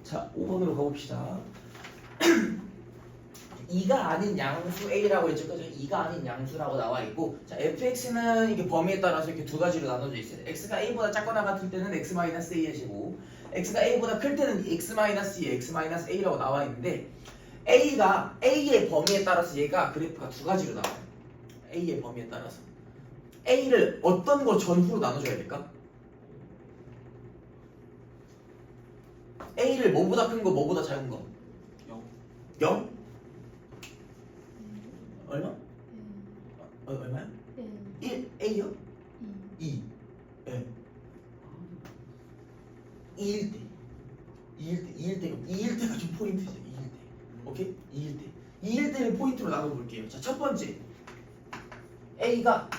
자, 5번으로 가봅시다. 2가 아닌 양수 A라고 했죠. 그죠? 2가 아닌 양수라고 나와 있고, 자, fx는 이게 범위에 따라서 이렇게 두 가지로 나눠져 있어요. x가 a보다 작거나 같을 때는 x-a의 제곱, x가 a보다 클 때는 x-2, x-a라고 나와 있는데, a가 a의 범위에 따라서 얘가 그래프가 두 가지로 나와요. a의 범위에 따라서 a를 어떤 거 전후로 나눠줘야 될까? a를 뭐보다 큰 거, 뭐보다 작은 거? 0. 0? 얼마? 얼마야? 1? A요? 2? 예. 2일 때. 2일 때가 좀 포인트죠. 2일 때. 오케이? 2일 때. 2일 때를 포인트로 나눠볼게요. 자, 첫 번째. A가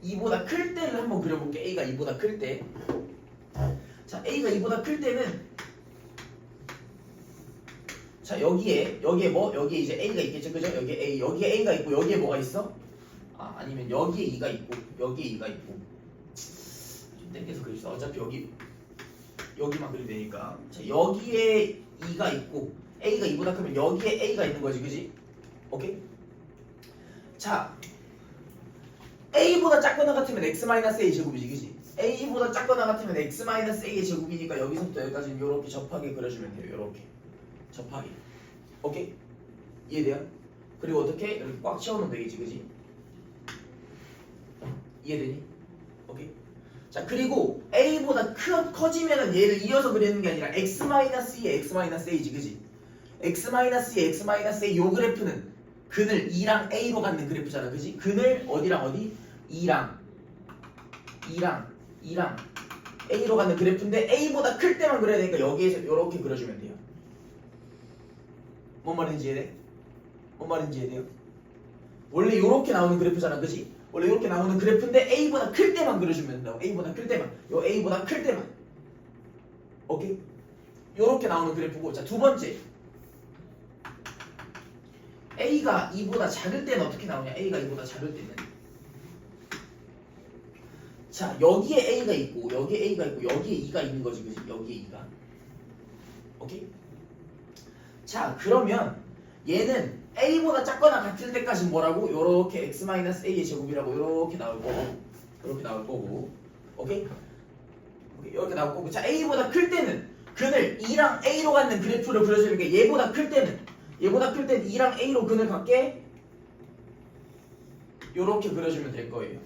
2보다 클 때를 한번 그려볼게요. A가 2보다 클 때. 자, A가 2보다 클 때는 자, 여기에 뭐? 여기에 이제 A가 있겠죠. 그죠? 여기에 A가 있고 여기에 뭐가 있어? 아니면 여기에 2가 있고 여기에 2가 있고 좀 땡겨서 그립시다. 어차피 여기만 그리면 되니까. 자, 여기에 2가 있고 A가 2보다 크면 여기에 A가 있는 거지. 그지? 오케이? 자, A보다 작거나 같으면 x-a 제곱이지. 그지? A보다 작거나 같으면 x-a의 제곱이니까 여기서부터 여기까지 이렇게 접하게 그려주면 돼요. 이렇게 접하게. 오케이? 이해돼요? 그리고 어떻게? 이렇게 꽉 채워놓으면 되겠지. 그지? 이해되니? 오케이? 자, 그리고 A보다 커지면은 얘를 이어서 그리는 게 아니라 x-2의 x-a지. 그지? x-2의 x-a 요 그래프는 근을 2랑 A로 갖는 그래프잖아. 그지? 근을 어디랑 어디? 2랑 A로 갖는 그래프인데 A보다 클 때만 그려야 되니까 여기에서 이렇게 그려주면 돼요. 뭔 말인지 이해돼? 뭔 말인지 이해돼요? 원래 이렇게 나오는 그래프잖아. 그지? 원래 이렇게 나오는 그래프인데 A보다 클 때만 그려주면 된다고. A보다 클 때만. 요 A보다 클 때만. 오케이? 요렇게 나오는 그래프고. 자, 두 번째. A가 2보다 작을 때는 어떻게 나오냐? A가 2보다 작을 때는. 자, 여기에 A가 있고 여기에 A가 있고 여기에 2가 있는 거지. 그지? 여기에 2가. 오케이? 자, 그러면 얘는 A보다 작거나 같을 때까지 뭐라고? 요렇게 x-a의 제곱이라고 요렇게 나올 거고, 이렇게 나올 거고. 오케이? 이렇게 나올 거고. 자, A보다 클 때는 근을 2랑 A로 갖는 그래프를 그려주니까 얘보다 클 때는 2랑 A로 근을 갖게 요렇게 그려주면 될 거예요.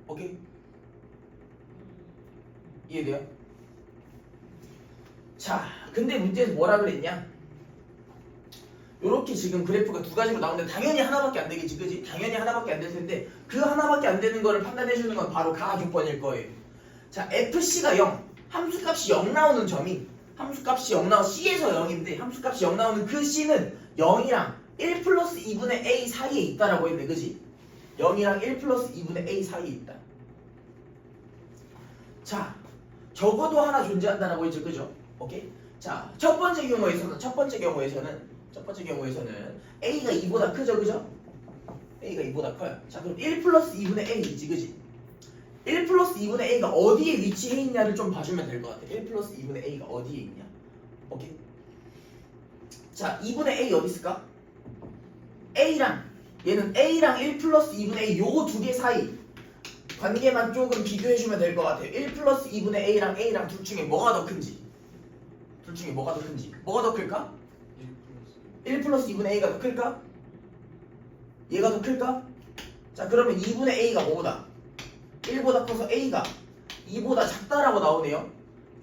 오케이? 이해돼요? 자, 근데 문제에서 뭐라 그랬냐? 요렇게 지금 그래프가 두 가지로 나오는데 당연히 하나밖에 안 되겠지. 그지? 당연히 하나밖에 안 될 텐데 그 하나밖에 안 되는 거를 판단해 주는 건 바로 가주번일 거예요. 자, FC가 0, 함수값이 0 나오는 점이 함수값이 0 나오 C에서 0인데 함수값이 0 나오는 그 C는 0이랑 1 플러스 2분의 A 사이에 있다라고 했네. 그지? 0이랑 1 플러스 2분의 A 사이에 있다. 자, 적어도 하나 존재한다라고 했죠. 그죠? 오케이? 자, 첫 번째 경우에서는 A가 2보다 크죠. 그죠? A가 2보다 커요. 자, 그럼 1 플러스 2분의 A이지. 그지? 1 플러스 2분의 A가 어디에 위치해 있냐를 좀 봐주면 될 것 같아. 1 플러스 2분의 A가 어디에 있냐. 오케이? 자, 2분의 A 어디 있을까? 얘는 A랑 1 플러스 2분의 A 요거 두 개 사이 관계만 조금 비교해주면 될 것 같아요. 1 플러스 2분의 A랑 둘 중에 뭐가 더 큰지. 뭐가 더 클까? 1 플러스 2분의 A가 더 클까? 얘가 더 클까? 자, 그러면 2분의 A가 뭐보다? 1보다 커서 A가 2보다 작다라고 나오네요.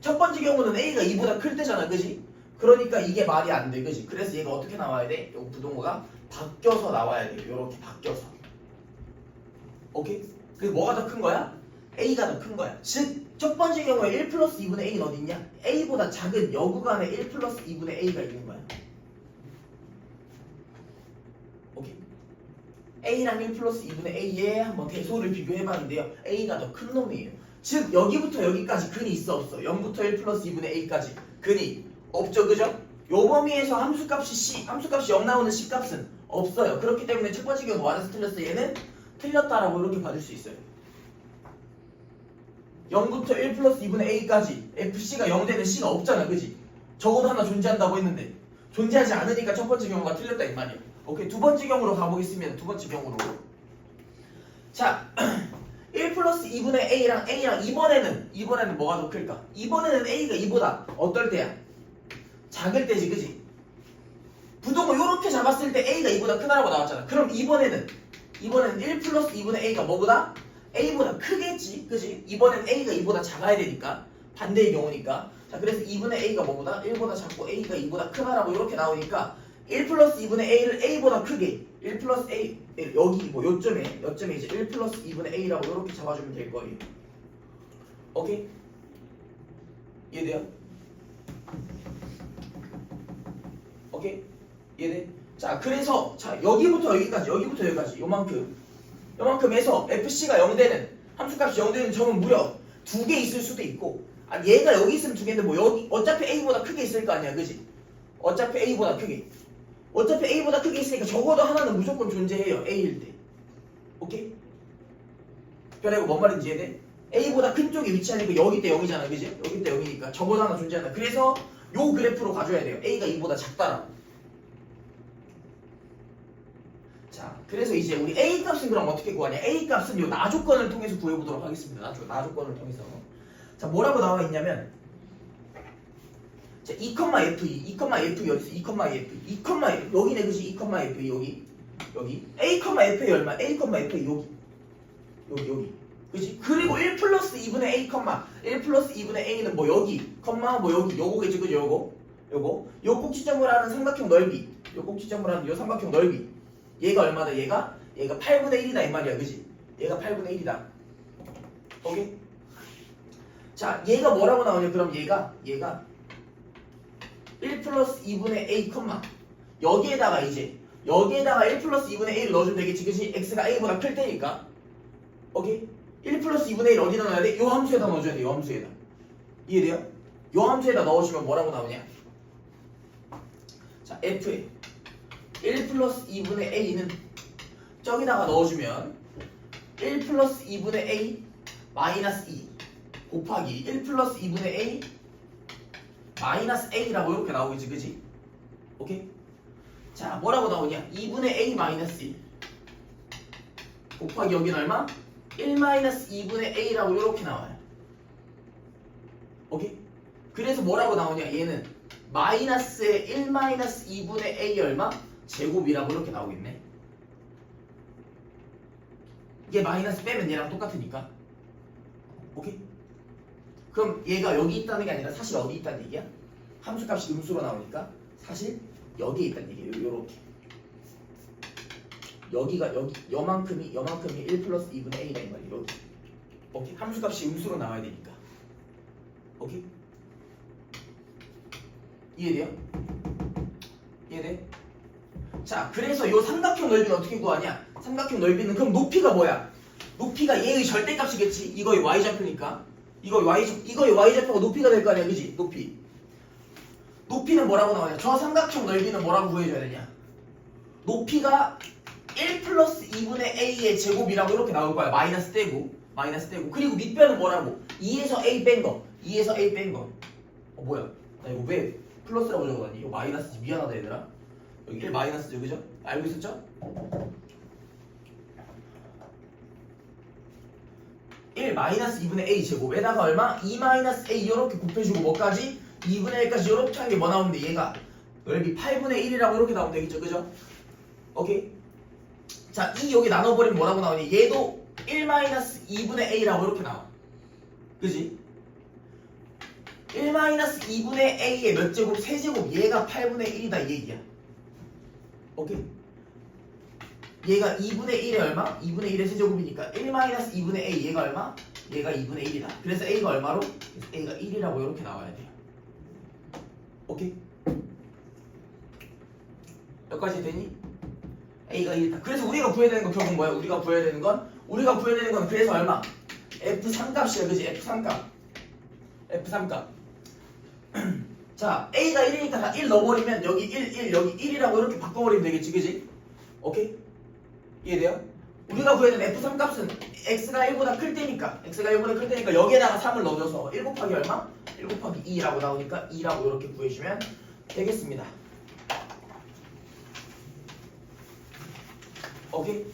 첫 번째 경우는 A가 2보다 클 때잖아. 그지? 그러니까 이게 말이 안 돼. 그지? 그래서 얘가 어떻게 나와야 돼? 요 부동호가 바뀌어서 나와야 돼요. 요렇게 바뀌어서. 오케이? 그래서 뭐가 더 큰 거야? A가 더 큰 거야. 즉, 첫 번째 경우에 1 플러스 2분의 A는 어디 있냐? A보다 작은 여구간에 1 플러스 2분의 A가 있는 거야. 오케이? A랑 1 플러스 2분의 A에 한번 대소를 비교해봤는데요. A가 더 큰 놈이에요. 즉, 여기부터 여기까지 근이 있어 없어? 0부터 1 플러스 2분의 A까지 근이 없죠. 그죠? 요 범위에서 함수값이 0 나오는 C값은 없어요. 그렇기 때문에 첫 번째 경우 맞아서 틀렸어. 얘는 틀렸다라고 이렇게 봐줄 수 있어요. 0부터 1 플러스 2분의 a까지 fc가 0 되는 c가 없잖아, 그지? 적어도 하나 존재한다고 했는데 존재하지 않으니까 첫 번째 경우가 틀렸다 이 말이야. 오케이, 두 번째 경우로 가보겠습니다. 두 번째 경우로. 자, 1 플러스 2분의 a랑 이번에는 뭐가 더 클까? 이번에는 a가 2보다 어떨 때야? 작을 때지, 그지? 부동을 요렇게 잡았을 때 a가 2보다 크다라고 나왔잖아. 그럼 이번에는 1 플러스 2분의 a가 뭐보다? a보다 크겠지, 그지? 이번엔 a가 2보다 작아야 되니까 반대의 경우니까. 자, 그래서 2분의 a가 뭐보다? 1보다 작고 a가 2보다 크다라고 이렇게 나오니까 1 플러스 2분의 a를 a보다 크게 1 플러스 a 여기 뭐 요점에 이제 1 플러스 2분의 a라고 이렇게 잡아주면 될 거예요. 오케이? 이해돼요? 오케이? 이해돼? 자, 그래서 자 여기부터 여기까지 요만큼에서 fc가 0되는 함수값이 0되는 점은 무려 2개 있을 수도 있고, 아 얘가 여기 있으면 2개인데 뭐 여기 어차피 a보다 크게 있을 거 아니야, 그지? 어차피 a보다 크게 있으니까 적어도 하나는 무조건 존재해요, a일 때. 오케이? 별이고 뭔 말인지 이해돼? a보다 큰 쪽에 위치하니까 여기 때 0이잖아, 그지? 여기 때 0이니까 적어도 하나 존재한다. 그래서 요 그래프로 가줘야 돼요. a가 2보다 작다라고. 자, 그래서 이제 우리 a 값은 그럼 어떻게 구하냐? a 값은 요 나조건을 통해서 구해보도록 하겠습니다. 나조건을 통해서. 자, 뭐라고 나와 있냐면, 자, 2,fe 어디 있어? 2,fe 여기네, 그지? 2,fe 여기 a,fa 얼마? a,fa 여기 그지? 그리고 1 플러스 2분의 a, 1 플러스 2분의 a는 뭐 여기, 뭐 여기 요거겠지, 그지? 요거 요 꼭지점을 하는 삼각형 넓이, 요 꼭지점을 하는 요 삼각형 넓이, 얘가 얼마다? 얘가 8분의 1이다 이 말이야, 그지? 얘가 8분의 1이다. 오케이? 자, 얘가 뭐라고 나오냐? 그럼 얘가 1 플러스 2분의 a, 여기에다가 1 플러스 2분의 a를 넣어주면 되겠지, 그지? x가 a보다 클 테니까. 오케이? 1 플러스 2분의 1 어디다 넣어야 돼? 요 함수에다 넣어줘야 돼, 요 함수에다. 이해돼요? 요 함수에다 넣어주면 뭐라고 나오냐? 자, f에 1 플러스 2분의 a는 저기다가 넣어주면 1 플러스 2분의 a 마이너스 2 곱하기 1 플러스 2분의 a 마이너스 a라고 이렇게 나오겠지, 그지? 오케이? 자, 뭐라고 나오냐? 2분의 a 마이너스 1 곱하기 여기는 얼마? 1 마이너스 2분의 a라고 이렇게 나와요. 오케이? 그래서 뭐라고 나오냐? 얘는 마이너스의 1 마이너스 2분의 a 얼마? 제곱이라고 이렇게 나오겠네. 이게 마이너스 빼면 얘랑 똑같으니까. 오케이? 그럼 얘가 여기 있다는 게 아니라 사실 어디 있다는 얘기야? 함수값이 음수로 나오니까 사실 여기에 있다는 얘기예요. 요렇게 여기가 요만큼이 1 플러스 2분의 a가 이 말이야. 여기. 오케이? 함수값이 음수로 나와야 되니까. 오케이? 이해돼요? 이해돼? 자, 그래서 요 삼각형 넓이는 어떻게 구하냐? 삼각형 넓이는 그럼 높이가 뭐야? 높이가 얘의 절대값이겠지. 이거의 y좌표니까. 이거의 y좌표가 높이가 될 거 아니야, 그지? 높이는 뭐라고 나오냐? 저 삼각형 넓이는 뭐라고 구해줘야 되냐? 높이가 1 플러스 2분의 a의 제곱이라고 이렇게 나올 거야. 마이너스 떼고. 그리고 밑변은 뭐라고? 2에서 a 뺀 거. 뭐야? 나 이거 왜 플러스라고 적어놨니? 이거 마이너스지. 미안하다 얘들아. 여기 1 마이너스죠, 그죠? 알고 있었죠? 1 마이너스 2분의 a 제곱에다가 얼마? 2 마이너스 a 이렇게 곱해주고 뭐까지? 2분의 1까지 이렇게 한 게 뭐 나오는데 얘가 넓이 8분의 1이라고 이렇게 나오면 되겠죠, 그죠? 오케이? 자, 이 여기 나눠버리면 뭐라고 나오니? 얘도 1 마이너스 2분의 a라고 이렇게 나와. 그지? 1 마이너스 2분의 a의 몇 제곱? 세제곱. 얘가 8분의 1이다 이 얘기야. 오케이? 얘가 2분의 1에 얼마? 2분의 1의 세제곱이니까 1 마이너스 2분의 a 얘가 얼마? 얘가 2분의 1이다. 그래서 a가 얼마로? 그래서 a가 1이라고 이렇게 나와야 돼요. 오케이? 여기까지 되니? a가 1이다. 그래서 우리가 구해야 되는 건 결국 뭐야? 우리가 구해야 되는 건 그래서 얼마? f3값이야, 그지? f3값. 자, a가 1이니까 다 1 넣어버리면 여기 1, 여기 1이라고 이렇게 바꿔버리면 되겠지, 그지? 오케이? 이해돼요? 우리가 구해낸 F3 값은 x가 1보다 클 때니까 여기에다가 3을 넣어줘서 1 곱하기 얼마? 1 곱하기 2라고 나오니까 2라고 이렇게 구해주면 되겠습니다. 오케이?